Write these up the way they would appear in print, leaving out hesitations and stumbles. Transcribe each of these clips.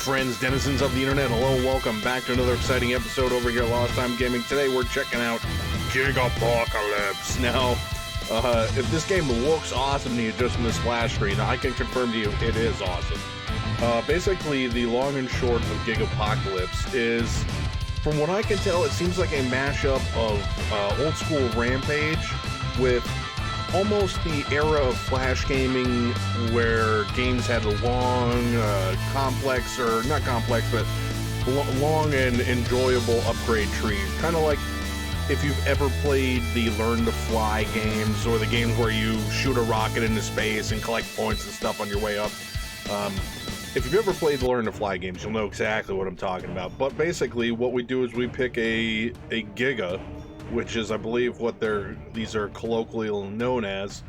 friends, denizens of the internet, hello and welcome back to another exciting episode over here at LostTimeGaming. Today we're checking out Gigapocalypse. Now, if this game looks awesome to you just from this splash screen, I can confirm to you it is awesome. Basically, the long and short of Gigapocalypse is, from what I can tell, it seems like a mashup of old school Rampage with almost the era of flash gaming where games had a long, complex, or not complex, but long and enjoyable upgrade trees. Kind of like if you've ever played the Learn to Fly games, or the games where you shoot a rocket into space and collect points and stuff on your way up. If you've ever played the Learn to Fly games, you'll know exactly what I'm talking about. But basically, what we do is we pick a Giga, which is, I believe, what these are colloquially known as.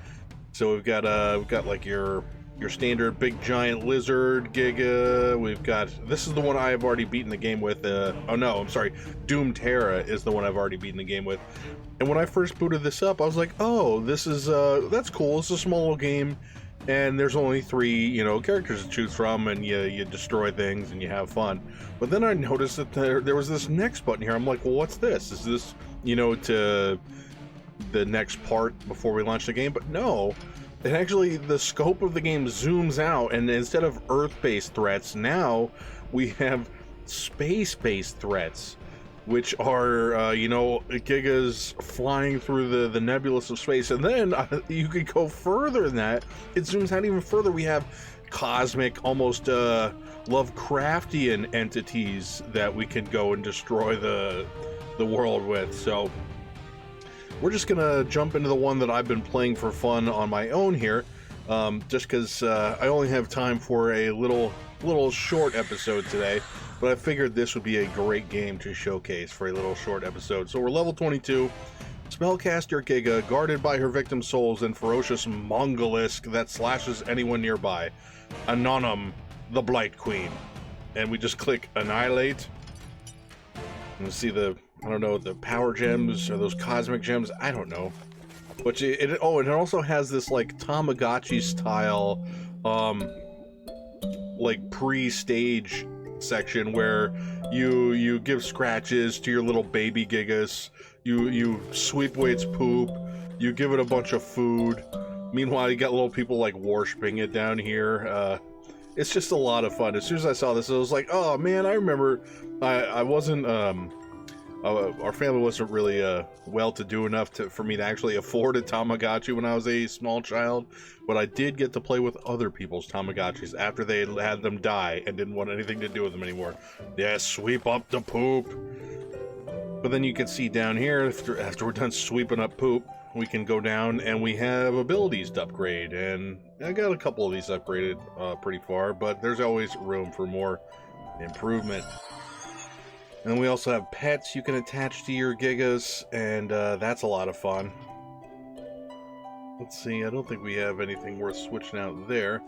So we've got like your standard big giant lizard Giga. We've got, this is the one I have already beaten the game with. Oh no, I'm sorry, Doom Terra is the one I've already beaten the game with. And when I first booted this up, I was like, oh, this is that's cool. It's a small little game, and there's only 3, characters to choose from, and you destroy things and you have fun. But then I noticed that there was this next button here. I'm like, well, what's this? Is this, to the next part before we launch the game? But no, it actually, the scope of the game zooms out, and instead of Earth-based threats, now we have space-based threats, which are, Gigas flying through the nebulous of space. And then you could go further than that. It zooms out even further. We have cosmic, almost Lovecraftian entities that we can go and destroy the world with. So we're just gonna jump into the one that I've been playing for fun on my own here, just because I only have time for a little short episode today. But I figured this would be a great game to showcase for a little short episode. So we're level 22, spellcaster Giga, guarded by her victim souls and ferocious Mongolisk that slashes anyone nearby. Anonym, the Blight Queen. And we just click Annihilate. And see the, I don't know, the power gems, or those cosmic gems, I don't know. But it also has this like Tamagotchi style, like pre-stage section where you give scratches to your little baby Gigas, you sweep away its poop, you give it a bunch of food. Meanwhile, you got little people like worshiping it down here. It's just a lot of fun. As soon as I saw this, I was like, oh man, I remember I wasn't our family wasn't really well-to-do enough for me to actually afford a Tamagotchi when I was a small child, but I did get to play with other people's Tamagotchis after they had them die and didn't want anything to do with them anymore. Yeah, sweep up the poop. But then you can see down here, after we're done sweeping up poop, we can go down and we have abilities to upgrade, and I got a couple of these upgraded pretty far, but there's always room for more improvement. And we also have pets you can attach to your Gigas, and that's a lot of fun. Let's see, I don't think we have anything worth switching out there.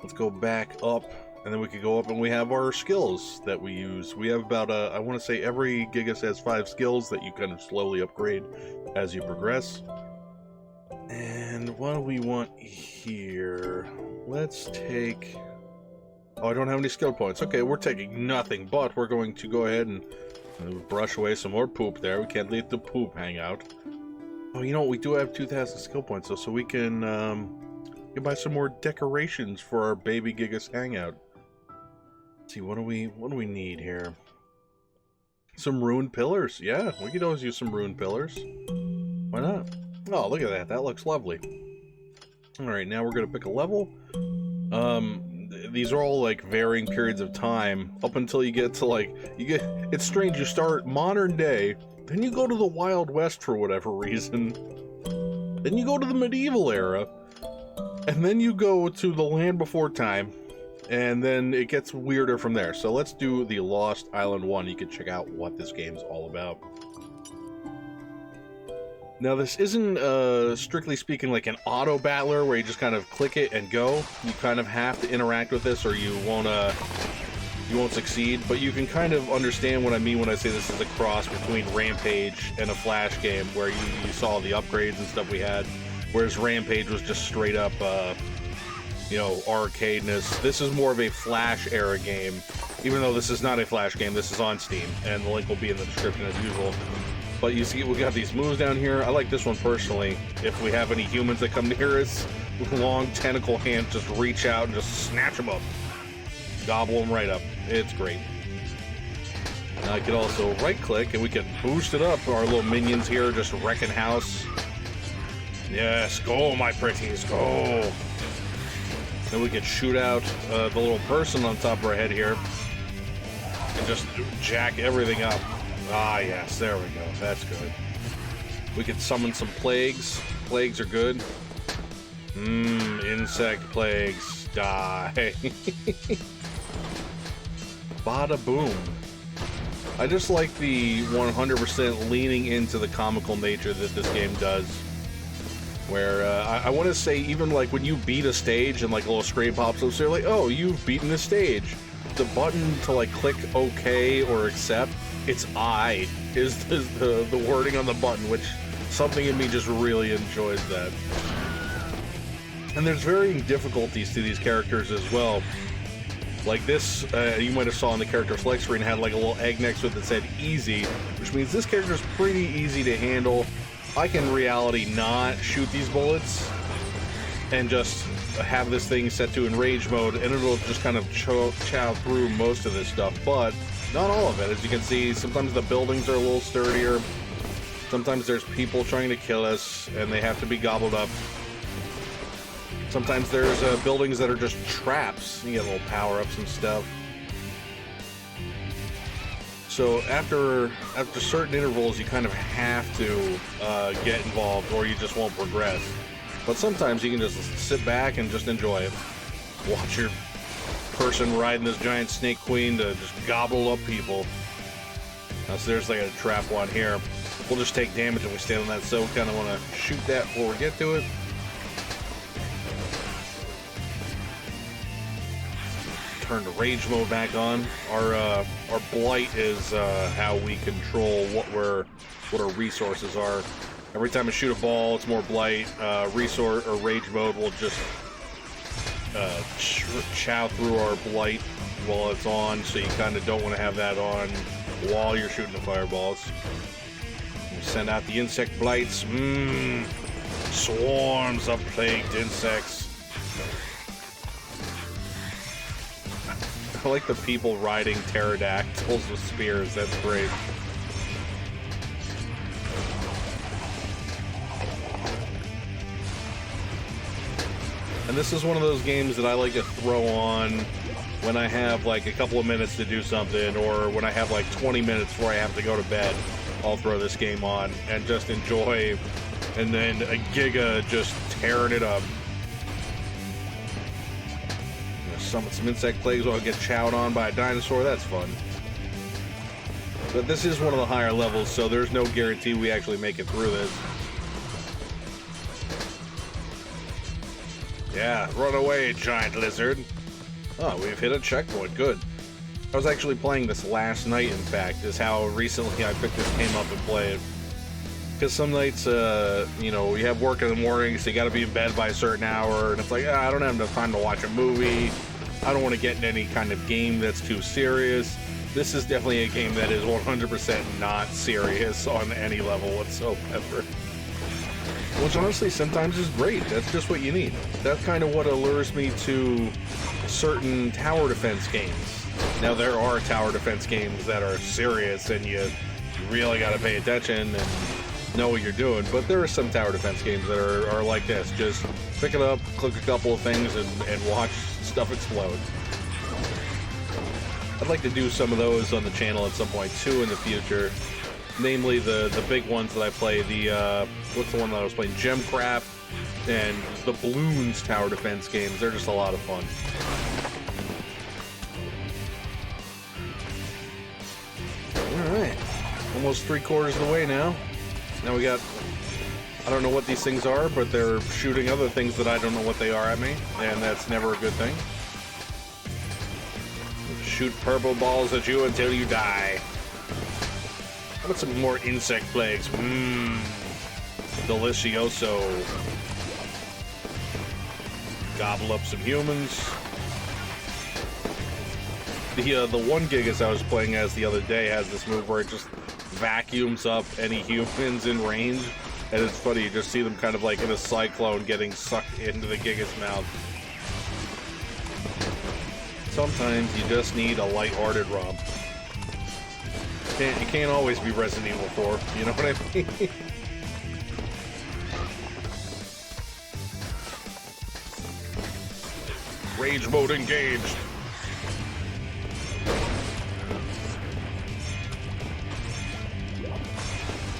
Let's go back up, and then we could go up and we have our skills that we use. We have about, I want to say every Gigas has 5 skills that you kind of slowly upgrade as you progress. And what do we want here? Let's take... Oh, I don't have any skill points. Okay, we're taking nothing, but we're going to go ahead and brush away some more poop there. We can't let the poop hang out. Oh, you know what? We do have 2,000 skill points, though, so we can buy some more decorations for our baby Gigas hangout. Let's see, what do we need here? Some ruined pillars. Yeah, we could always use some ruined pillars. Why not? Oh, look at that. That looks lovely. All right, now we're going to pick a level. These are all like varying periods of time up until you get to it's strange, you start modern day, then you go to the Wild West for whatever reason, then you go to the medieval era, and then you go to the Land Before Time, and then it gets weirder from there. So let's do the Lost Island 1. You can check out what this game's all about. Now, this isn't, strictly speaking, like an auto battler where you just kind of click it and go. You kind of have to interact with this or you won't succeed. But you can kind of understand what I mean when I say this is a cross between Rampage and a Flash game where you saw the upgrades and stuff we had. Whereas Rampage was just straight up, you know, arcadeness. This is more of a Flash era game, even though this is not a Flash game. This is on Steam, and the link will be in the description as usual. But you see, we got these moves down here. I like this one personally. If we have any humans that come near us, with long tentacle hands, just reach out and just snatch them up, gobble them right up. It's great. Now I could also right-click, and we can boost it up. Our little minions here just wrecking house. Yes, go, my pretties, go. Then we could shoot out the little person on top of our head here and just jack everything up. Ah, yes, there we go. That's good. We could summon some plagues. Plagues are good. Insect plagues. Die. Bada boom. I just like the 100% leaning into the comical nature that this game does. Where, I want to say, even like when you beat a stage and like a little screen pops up, so you're like, oh, you've beaten this stage. The button to like click OK or accept, it's I, is the wording on the button, which something in me just really enjoys that. And there's varying difficulties to these characters as well. Like this, you might have saw on the character select screen, had like a little egg next to it that said easy, which means this character's pretty easy to handle. I can in reality not shoot these bullets and just have this thing set to enrage mode, and it'll just kind of chow through most of this stuff, but not all of it. As you can see, sometimes the buildings are a little sturdier. Sometimes there's people trying to kill us, and they have to be gobbled up. Sometimes there's buildings that are just traps. You get little power-ups and stuff. So after certain intervals, you kind of have to get involved, or you just won't progress. But sometimes you can just sit back and just enjoy it. Watch your person riding this giant snake queen to just gobble up people. Now, so there's like a trap one here. We'll just take damage when we stand on that, so we kind of want to shoot that before we get to it. Turn the rage mode back on. Our blight is how we control what our resources are. Every time I shoot a ball, it's more blight. Resource or rage mode will just chow through our blight while it's on, so you kind of don't want to have that on while you're shooting the fireballs. You send out the insect blights. Swarms of plagued insects. I like the people riding pterodactyls with spears. That's great. And this is one of those games that I like to throw on when I have like a couple of minutes to do something, or when I have like 20 minutes before I have to go to bed. I'll throw this game on and just enjoy, and then a Giga just tearing it up. Summon some insect plagues while I get chowed on by a dinosaur. That's fun. But this is one of the higher levels, so there's no guarantee we actually make it through this. Yeah, run away, giant lizard. Oh, we've hit a checkpoint. Good. I was actually playing this last night, in fact, is how recently I picked this game up and played. Because some nights, you know, you have work in the morning, so you gotta be in bed by a certain hour, and it's like, I don't have enough time to watch a movie. I don't want to get in any kind of game that's too serious. This is definitely a game that is 100% not serious on any level whatsoever. Which honestly sometimes is great. That's just what you need. That's kind of what allures me to certain tower defense games. Now, there are tower defense games that are serious and you really got to pay attention and know what you're doing, but there are some tower defense games that are like this. Just pick it up, click a couple of things, and watch stuff explode. I'd like to do some of those on the channel at some point too in the future. Namely the big ones that I play, what's the one that I was playing? Gemcraft and the Bloons tower defense games. They're just a lot of fun. Alright. Almost 3/4 of the way now. Now we got, I don't know what these things are, but they're shooting other things that I don't know what they are at me, and that's never a good thing. Shoot purple balls at you until you die. How about some more insect plagues? Delicioso. Gobble up some humans. The one Gigas I was playing as the other day has this move where it just vacuums up any humans in range, and it's funny, you just see them kind of like in a cyclone getting sucked into the Giga's mouth. Sometimes you just need a lighthearted romp. You can't always be Resident Evil 4, you know what I mean? Rage mode engaged.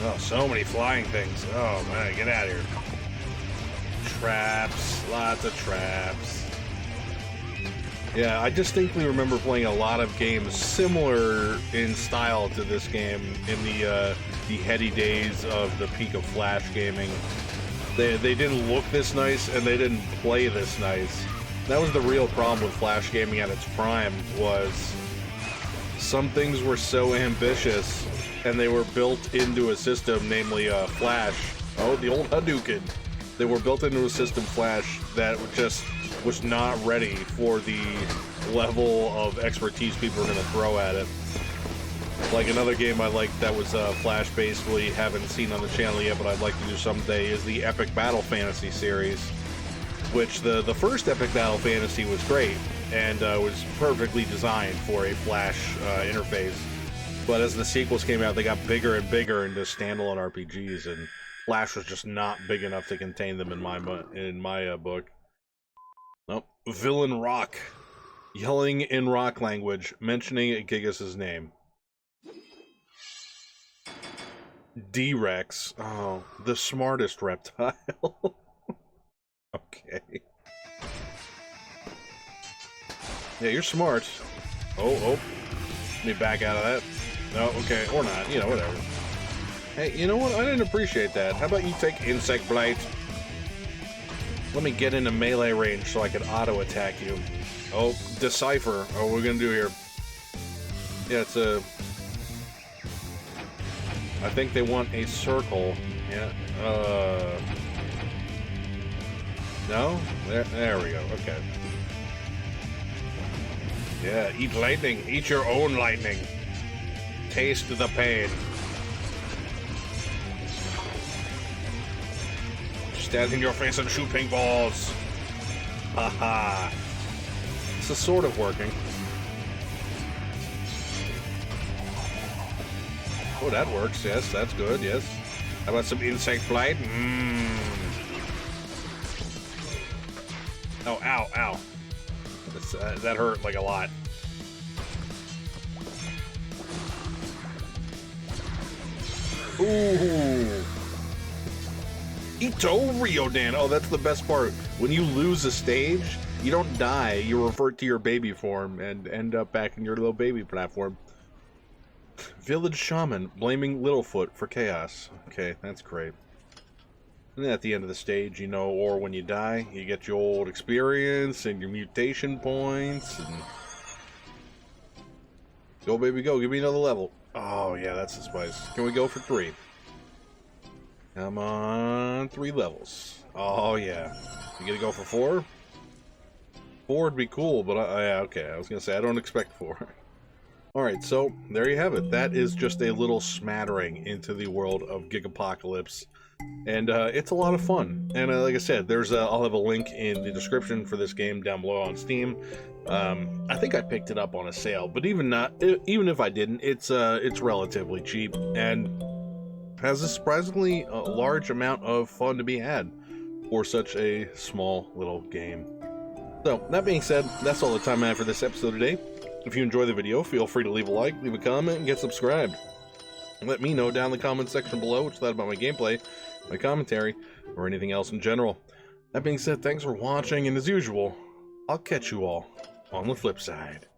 Oh, so many flying things. Oh man, get out of here. Traps, lots of traps. Yeah, I distinctly remember playing a lot of games similar in style to this game in the heady days of the peak of Flash gaming. They didn't look this nice and they didn't play this nice. That was the real problem with Flash gaming at its prime, was some things were so ambitious and they were built into a system, namely Flash. Oh, the old Hadouken. They were built into a system, Flash, that just was not ready for the level of expertise people are going to throw at it. Like another game I like that was Flash-based, we haven't seen on the channel yet, but I'd like to do someday, is the Epic Battle Fantasy series. Which the first Epic Battle Fantasy was great and was perfectly designed for a Flash interface. But as the sequels came out, they got bigger and bigger into standalone RPGs, and Flash was just not big enough to contain them in my book. Nope. Villain Rock. Yelling in rock language, mentioning Gigas' name. D-Rex. Oh, the smartest reptile. Okay. Yeah, you're smart. Oh. Let me back out of that. No, okay, or not. You know, whatever. Hey, you know what? I didn't appreciate that. How about you take Insect Blight? Let me get into melee range so I can auto-attack you. Oh, Decipher. Oh, what are we gonna do here? Yeah, it's a... I think they want a circle. Yeah, no? There we go, okay. Yeah, eat lightning. Eat your own lightning. Taste the pain. Stand in your face and shoot ping balls. Haha. This is sort of working. Oh, that works. Yes, that's good. Yes. How about some insect flight? Oh, ow. That hurt like a lot. Ooh. Ito Ryodan. Oh, that's the best part. When you lose a stage, you don't die. You revert to your baby form and end up back in your little baby platform. Village Shaman blaming Littlefoot for chaos. Okay, that's great. And then at the end of the stage, you know, or when you die, you get your old experience and your mutation points. And... Go, baby, go. Give me another level. Oh, yeah, that's the spice. Can we go for 3? Come on, 3 levels. Oh, yeah. You gonna go for 4? 4 would be cool, but yeah, okay. I was gonna say, I don't expect 4. Alright, so there you have it. That is just a little smattering into the world of Gigapocalypse. And it's a lot of fun. And like I said, I'll have a link in the description for this game down below on Steam. I think I picked it up on a sale, but even if I didn't, it's relatively cheap and has a surprisingly large amount of fun to be had for such a small little game. So, that being said, that's all the time I have for this episode today. If you enjoy the video, feel free to leave a like, leave a comment, and get subscribed. Let me know down in the comments section below what you thought about my gameplay, my commentary, or anything else in general. That being said, thanks for watching, and as usual, I'll catch you all on the flip side.